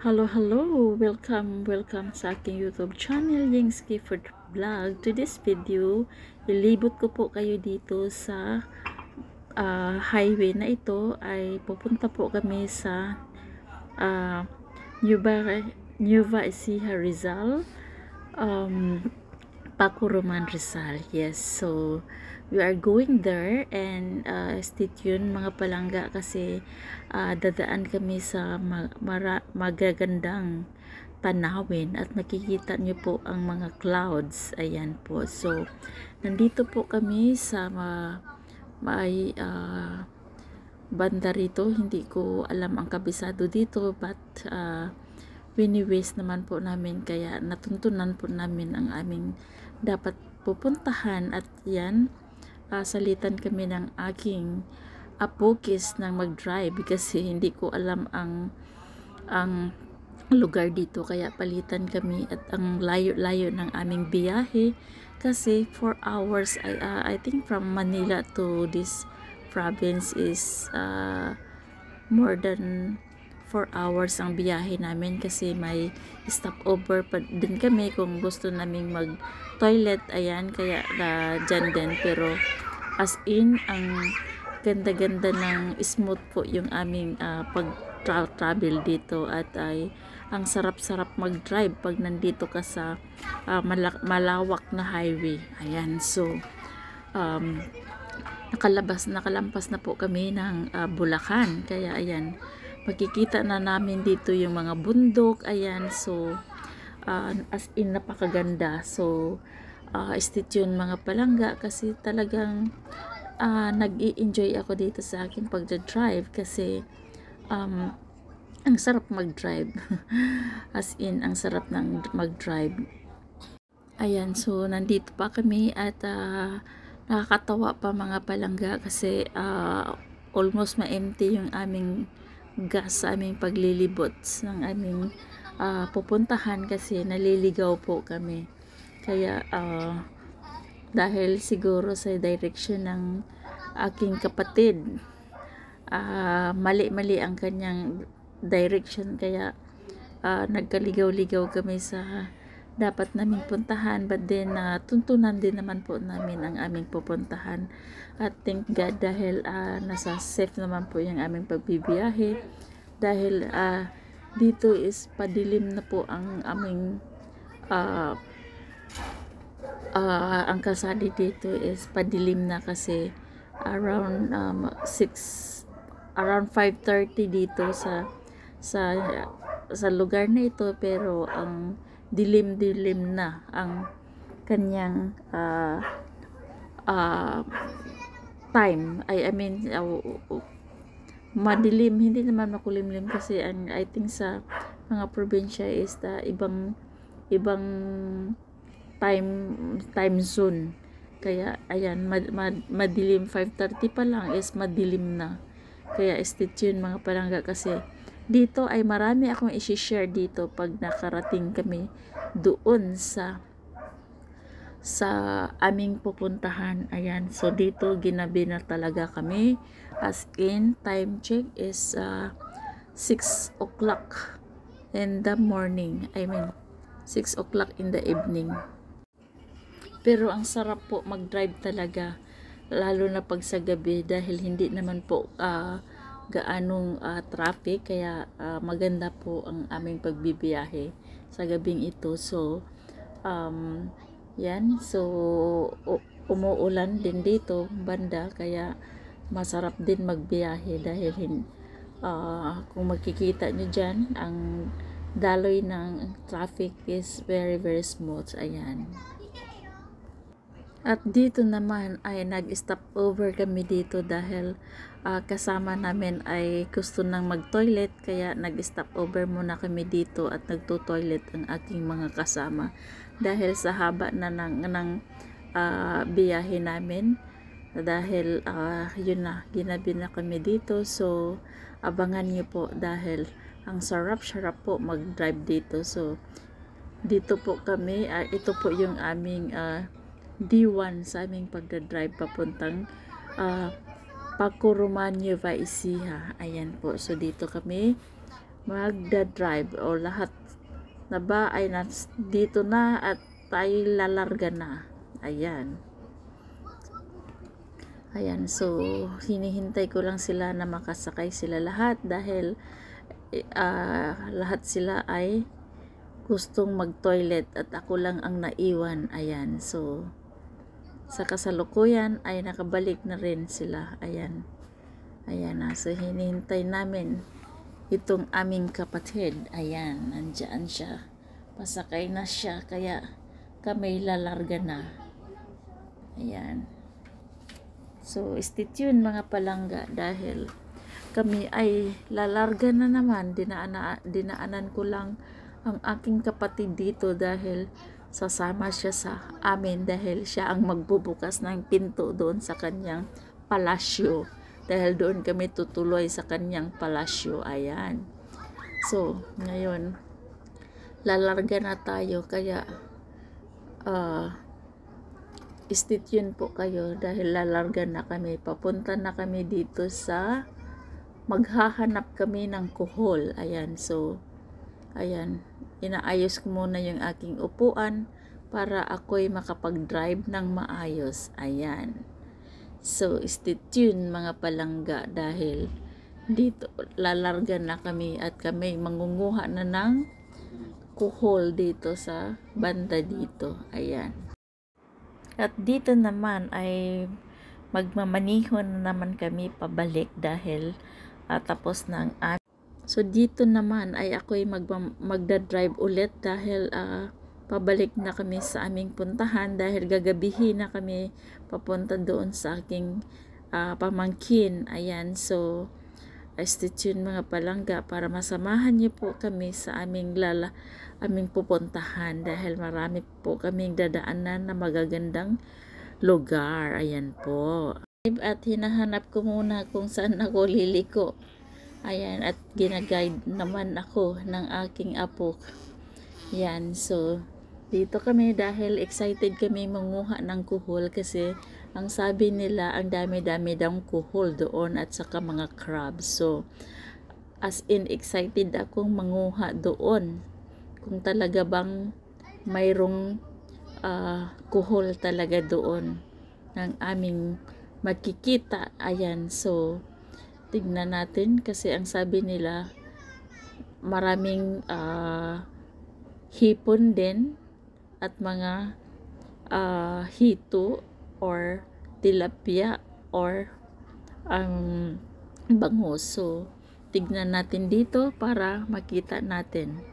Hello, hello! Welcome sa aking YouTube channel, Ying's Gifford Vlog. To this video, ilibot ko po kayo dito sa highway na ito. Ay pupunta po kami sa uh, Nueva Ecija, Rizal. Um, Pakuruman, Rizal. Yes, so we are going there and stay tuned mga palangga kasi dadaan kami sa magagandang tanawin at makikita nyo po ang mga clouds. Ayan po. So, nandito po kami sa may banda rito. Hindi ko alam ang kabisado dito but wini-waste naman po namin kaya natuntunan po namin ang aming dapat pupuntahan at yan salitan kami ng aking apokis ng mag-drive kasi hindi ko alam ang lugar dito kaya palitan kami at ang layo-layo ng aming biyahe kasi 4 hours I think from Manila to this province is more than 4 hours ang biyahe namin kasi may stopover pa din kami kung gusto naming mag toilet. Ayan, kaya dyan din, pero as in ang ganda-ganda ng smooth po yung aming pag-travel dito at ay ang sarap-sarap mag-drive pag nandito ka sa malawak na highway. Ayan, so nakalampas na po kami ng Bulacan, kaya ayan, makikita na namin dito yung mga bundok. Ayan, so as in napakaganda. So stay tuned mga palangga kasi talagang nag-i-enjoy ako dito sa aking pagdadrive kasi ang sarap mag-drive. As in, ang sarap ng mag-drive. Ayan, so nandito pa kami at nakakatawa pa mga palangga kasi almost ma-empty yung aming gas sa aming paglilibot ng aming pupuntahan kasi naliligaw po kami. Kaya dahil siguro sa direction ng aking kapatid, mali-mali ang kanyang direction kaya nagkaligaw-ligaw kami sa dapat naming puntahan, but then tuntunan din naman po namin ang aming pupuntahan at thank God dahil nasa safe naman po yung aming pagbibiyahe dahil dito is padilim na po ang aming ang kalsada dito is padilim na kasi around 5:30 dito sa lugar na ito, pero ang dilim-dilim na ang kanyang time. I mean madilim, hindi naman makulimlim kasi I think sa mga probinsya is ibang time zone. Kaya ayan, madilim, 5:30 pa lang is madilim na. Kaya stay tuned mga palangga kasi dito ay marami akong i-share dito pag nakarating kami doon sa aming pupuntahan. Ayan, so dito ginabi na talaga kami, as in time check is 6 o'clock in the morning, I mean 6 o'clock in the evening. Pero ang sarap po mag-drive talaga, lalo na pag sa gabi dahil hindi naman po gaanong traffic, kaya maganda po ang aming pagbibiyahe sa gabing ito. So yan, so umuulan din dito banda kaya masarap din magbiyahe dahil kung makikita nyo dyan, ang daloy ng traffic is very smooth. Ayan. At dito naman ay nag-stop over kami dito dahil kasama namin ay gusto nang mag-toilet, kaya nag-stop over muna kami dito at nagto-toilet ang aking mga kasama dahil sa haba na ng biyahe namin, dahil yun na, ginabi na kami dito. So abangan nyo po dahil ang sarap po mag-drive dito. So dito po kami, ito po yung aming D1 sa aming pagdadrive papuntang Pakuruman, Nueva Ecija. Ayan po, so dito kami magda-drive o lahat na ba ay dito na at tayo lalarga na. Ayan. Ayan, so hinihintay ko lang sila na makasakay sila lahat dahil lahat sila ay gustong mag-toilet at ako lang ang naiwan. Ayan, so sa kasalukuyan ay nakabalik na rin sila. Ayan. Ayan na, so hinihintay namin itong aming kapatid. Ayan, nandyan siya. Pasakay na siya, kaya kami lalarga na. Ayan. So, stay tuned mga palangga dahil kami ay lalarga na naman. Dinaanan ko lang ang aking kapatid dito dahil sasama siya sa amin dahil siya ang magbubukas ng pinto doon sa kanyang palasyo. Dahil doon kami tutuloy sa kanyang palasyo. Ayan. So, ngayon, lalarga na tayo. Kaya, stay tuned po kayo dahil lalarga na kami. Papunta na kami dito sa maghahanap kami ng kuhol. Ayan. So, ayan. Inaayos ko muna yung aking upuan para ako'y makapag-drive ng maayos. Ayan. So, stay tuned mga palangga dahil dito lalarga na kami at kami mangunguha na ng kuhol dito sa banda dito. Ayan. At dito naman ay magmamaniho na naman kami pabalik dahil tapos ng so dito naman ay ako'y magda-drive ulit dahil pabalik na kami sa aming puntahan dahil gagabihin na kami papunta doon sa aking pamangkin. Ayan, so stay tuned mga palangga para masamahan niyo po kami sa aming pupuntahan dahil marami po kaming dadaanan na magagandang lugar. Ayan po. At hinahanap ko muna kung saan ako liliko. Ayan, at ginaguide naman ako ng aking apo. Yan, so dito kami dahil excited kami manguha ng kuhol kasi ang sabi nila ang dami-dami daw kuhol doon at saka mga crabs. So as in excited akong manguha doon kung talaga bang mayroong kuhol talaga doon ng aming makikita. Ayan, so tignan natin kasi ang sabi nila maraming hipon din at mga hito or tilapia or bangus. So, tignan natin dito para makita natin.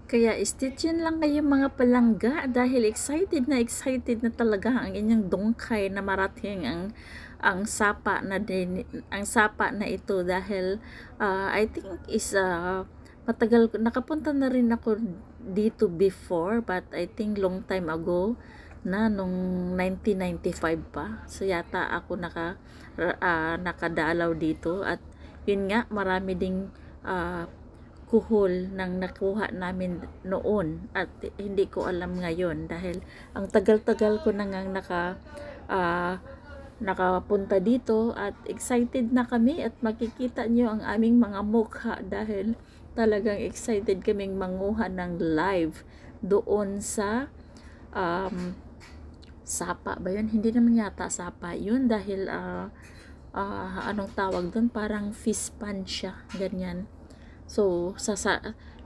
Kaya stay tuned lang kayo mga palangga dahil excited na talaga ang inyong dongkay na marating ang sapa na ito dahil I think is matagal nakapunta na rin ako dito before but I think long time ago na nung 1995 pa. So yata ako nakadalaw dito at yun nga marami ding kuhol nang nakuha namin noon at hindi ko alam ngayon dahil ang tagal-tagal ko nang nakapunta dito at excited na kami at makikita nyo ang aming mga mukha dahil talagang excited kaming manguha ng live doon sa sapa ba yun? Hindi naman yata sapa yun dahil anong tawag doon? Parang fish pan siya, ganyan. So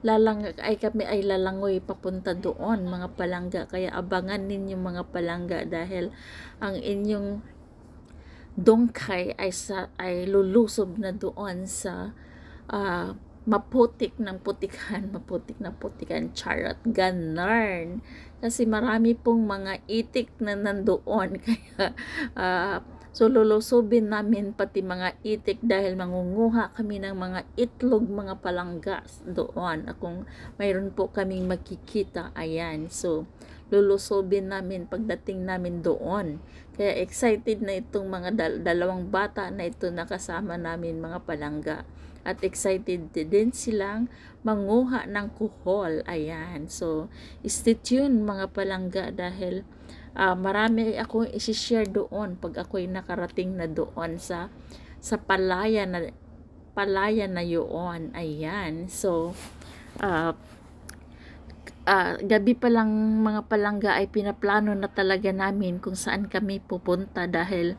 kami ay lalangoy papunta doon mga palangga, kaya abangan ninyo mga palangga dahil ang inyong dongkay ay lulusob na doon sa maputik na putikan, charot, ganarn. Kasi marami pong mga itik na nandoon kaya so lulusobin namin pati mga itik dahil mangunguha kami ng mga itlog mga palangga doon kung mayroon po kaming makikita. Ayan, so lulusobin namin pagdating namin doon. Kaya excited na itong mga dalawang bata na ito na kasama namin mga palangga. At excited din silang manguha ng kuhol. Ayan. So, stay tuned mga palangga dahil marami akong isi-share doon pag ako'y nakarating na doon sa palayan palayan na yun. Ayan. So, gabi pa lang mga palangga ay pinaplano na talaga namin kung saan kami pupunta dahil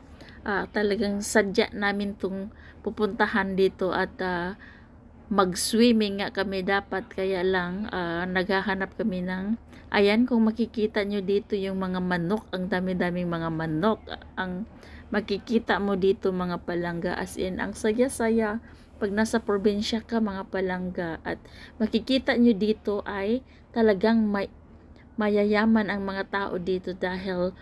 talagang sadya namin itong pupuntahan dito at mag-swimming nga kami dapat, kaya lang naghahanap kami ng, ayan, kung makikita nyo dito yung mga manok, ang dami-daming mga manok ang makikita mo dito mga palangga, as in ang saya-saya pag nasa probinsya ka mga palangga. At makikita nyo dito ay talagang mayayaman ang mga tao dito dahil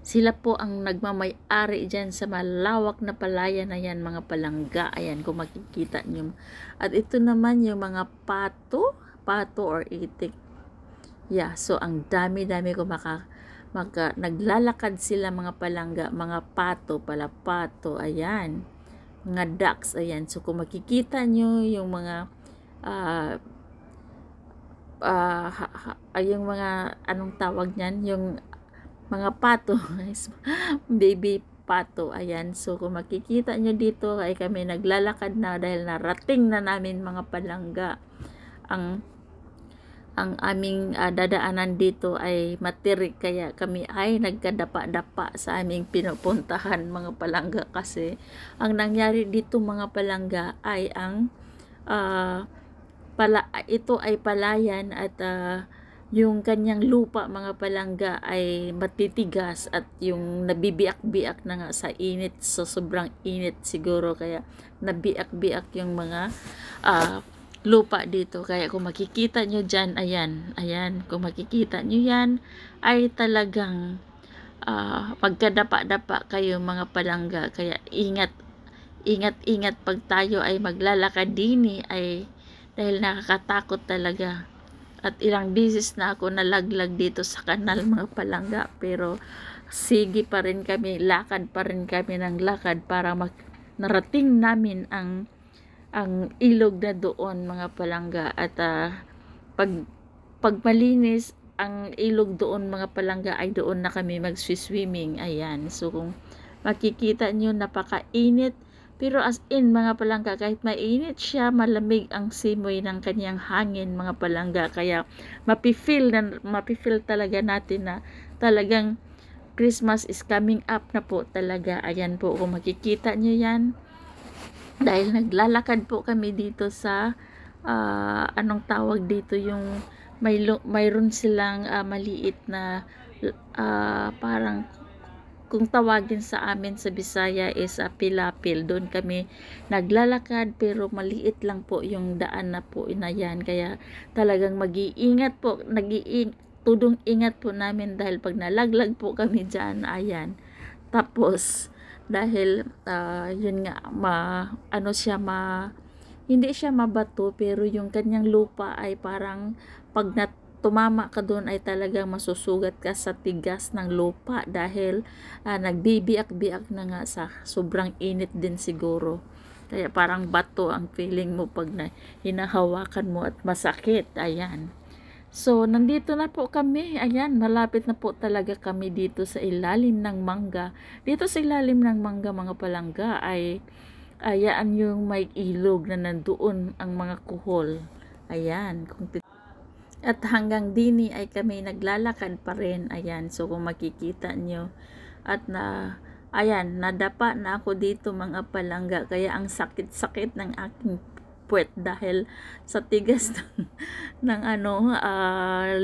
sila po ang nagmamay-ari dyan sa malawak na palayan na yan mga palangga. Ayan, kung makikita nyo. At ito naman yung mga pato or itik. Yeah, so ang dami-dami ko naglalakad sila mga palangga, mga pato, ayan. Mga ducks, ayan. So kung makikita nyo yung mga yung mga anong tawag niyan, yung mga pato, baby pato, ayan. So kung makikita nyo dito ay kami naglalakad na dahil narating na namin mga palangga ang aming dadaanan dito ay matirik, kaya kami ay nagkadapa-dapa sa aming pinupuntahan mga palangga, kasi ang nangyari dito mga palangga ay ito ay palayan at yung kanyang lupa mga palangga ay matitigas at yung nabibiak-biak na nga sa init, so sobrang init siguro kaya nabiak-biak yung mga lupa dito. Kaya kung makikita nyo dyan, ayan, kung makikita nyo yan ay talagang magkadapa-dapa kayo mga palangga, kaya ingat pag tayo ay maglalakad dini ay dahil nakakatakot talaga. At ilang beses na ako nalaglag dito sa kanal mga palangga, pero sige pa rin kami, lakad pa rin kami ng lakad para narating namin ang ilog na doon mga palangga. At pag malinis ang ilog doon mga palangga ay doon na kami mag-swimming. Ayan, so kung makikita nyo napakainit, pero as in mga palangga, kahit mainit siya, malamig ang simoy ng kanyang hangin mga palangga, kaya mapifeel talaga natin na talagang Christmas is coming up na po talaga. Ayan po, kung makikita nyo yan, dahil naglalakad po kami dito sa anong tawag dito, yung mayroon silang maliit na parang kung tawagin sa amin sa Bisaya is pilapil. Doon kami naglalakad, pero maliit lang po yung daan na po na yan, kaya talagang mag-iingat po, tudong ingat po namin dahil pag nalaglag po kami dyan, ayan. Tapos dahil yun nga, hindi siya mabato, pero yung kanyang lupa ay parang pag tumama ka doon ay talagang masusugat ka sa tigas ng lupa dahil nagbibiak-biak na nga sa sobrang init din siguro. Kaya parang bato ang feeling mo pag hinahawakan mo at masakit. Ayan. So, nandito na po kami. Ayan, malapit na po talaga kami dito sa ilalim ng mangga. Dito sa ilalim ng mangga mga palangga ay ayan yung may ilog na nandoon ang mga kuhol. Ayan, at hanggang dini ay kami naglalakad pa rin. Ayan, so kung makikita nyo, at ayan, nadapa na ako dito mga palangga, kaya ang sakit-sakit ng aking puwet dahil sa tigas ng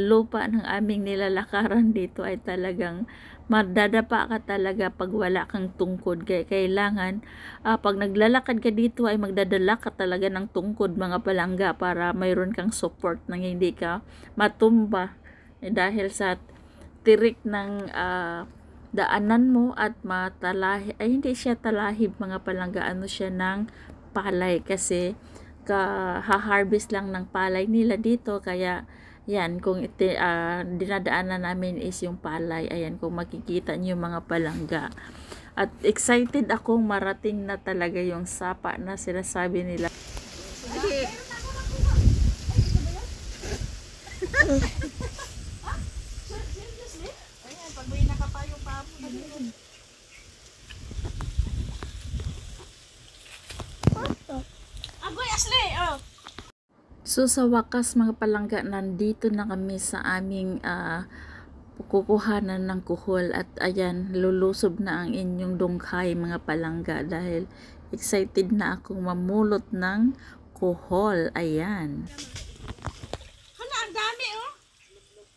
lupa ng aming nilalakaran dito ay talagang madadapa ka talaga pag wala kang tungkod. Kaya kailangan pag naglalakad ka dito ay magdadala ka talaga ng tungkod mga palangga para mayroon kang support nang hindi ka matumba dahil sa tirik ng daanan mo at hindi siya talahib mga palangga, siya ng palay, kasi haharvest lang ng palay nila dito, kaya yan, kung dinadaanan namin is yung palay. Ayan, kung makikita niyo mga palangga. At excited akong marating na talaga yung sapa na sinasabi nila. So sa wakas mga palangga, nandito na kami sa aming kukuhanan ng kuhol at ayan, lulusob na ang inyong dungkay mga palangga dahil excited na akong mamulot ng kuhol. Ayan. Hala, ang dami oh.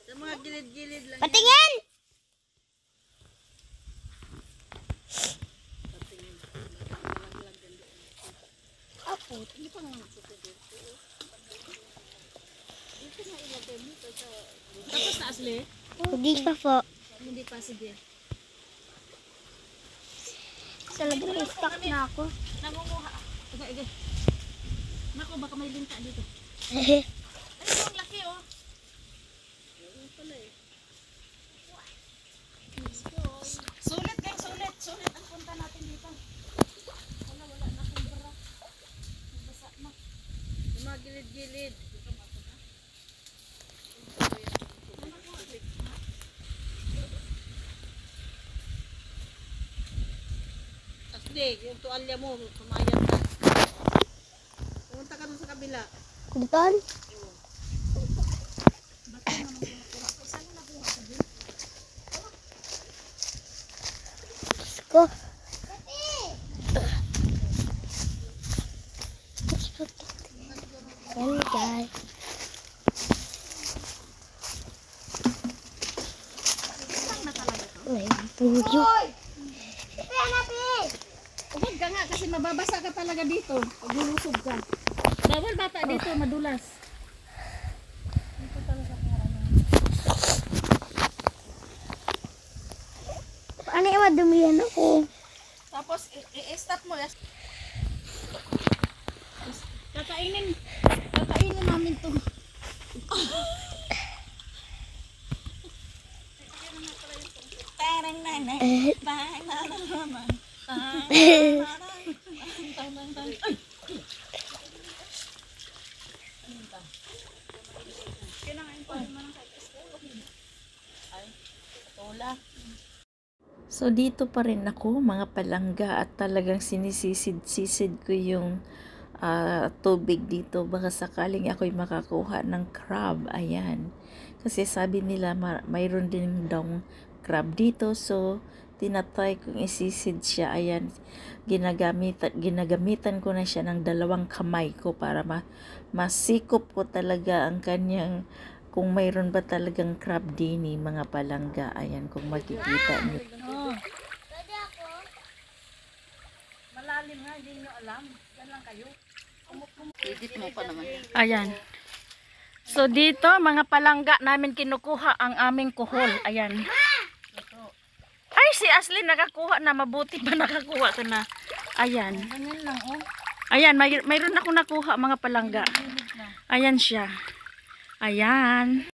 Sa mga gilid-gilid lang. Patingin! Apo, hindi pa naman sa dito. Dito na ilagay mo ito sa... Tapos na asli? Hindi pa po. Hindi pa, sige. Talaga na-stuck na ako. Nangunguha. Iga. Naku, baka may linta dito. Ay, ang laki oh. Ano pala eh. Sulit gang, sulit. Sulit ang punta natin dito. Wala na akong bara. Basa na. Yung mga gilid-gilid. Asli, yung tuwalya mo, pumayat na. Pumunta ka dun sa kabila. Kulitan? Ko. Yan guys. Uy, puyo. Huwag ka nga kasi mababasa ka talaga dito. Pag lulusob ka. Bawal bata dito, madulas. Dito talaga Paano yung madumihan ako? Tapos, i-stop mo. Kakainin namin to. Parang nanay. Parang naman. So dito pa rin ako mga palangga at talagang sinisisid-sisid ko yung tubig dito, baka sakaling ako'y makakuha ng crab. Ayan, kasi sabi nila mayroon din daw crab dito, so tinatry kong isisid siya. Ayan, ginagamitan ko na siya ng dalawang kamay ko para masikop ko talaga ang kanyang, kung mayroon ba talagang crab din mga palangga. Ayan, kung makikita niyo. Malalim nga, hindi nyo alam. Yan lang kayo. Edit mo pa naman. Ayan. So dito mga palangga namin kinukuha ang aming kuhol. Ayan. Ay, si Ashley nakakuha na. Mabuti pa nakakuha ka na. Ayan. Ganyan lang oh. Ayan, mayroon ako nakuha mga palangga. Ayan siya. Ayan.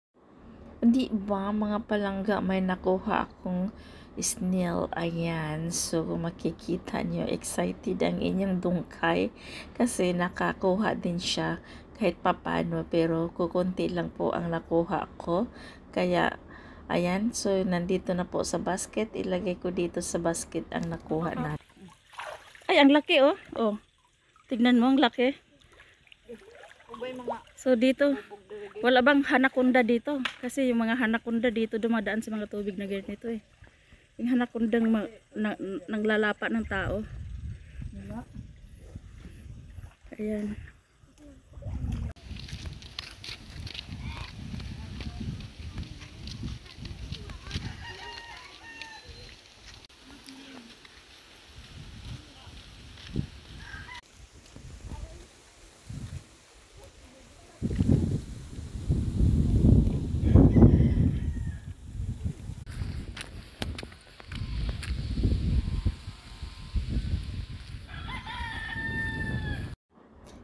Di ba mga palangga, may nakuha akong snail. Ayan. So makikita nyo, excited ang inyong dungkay kasi nakakuha din siya kahit papano, pero kukunti lang po ang nakuha ko. Kaya ayan, so nandito na po sa basket. Ilagay ko dito sa basket ang nakuha natin. Ay, ang laki oh. Oh. Tignan mo, ang laki. So dito, wala bang hanakonda dito? Kasi yung mga hanakonda dito dumadaan sa mga tubig na ganito eh. Yung hanakondang naglalapa ng tao. Ayan.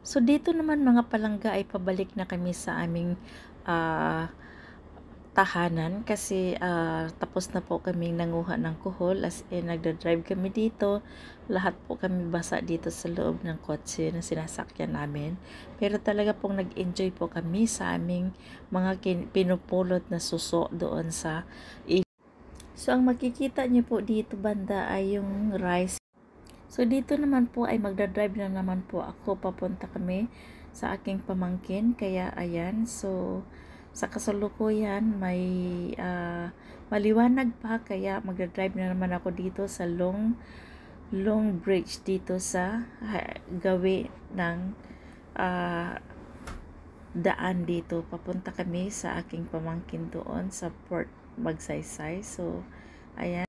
So dito naman mga palangga ay pabalik na kami sa aming tahanan kasi tapos na po kaming nanguha ng kuhol, as in nagda-drive kami dito. Lahat po kami basa dito sa loob ng kotse na sinasakyan namin. Pero talaga pong nag-enjoy po kami sa aming mga pinupulot na suso doon sa So ang makikita niyo po dito banda ay yung rice. So dito naman po ay magdadrive na naman po ako, papunta kami sa aking pamangkin. Kaya ayan, so sa kasalukuyan may maliwanag pa, kaya magdadrive na naman ako dito sa long bridge dito sa gawi ng daan dito. Papunta kami sa aking pamangkin doon sa Port Magsaysay. So ayan.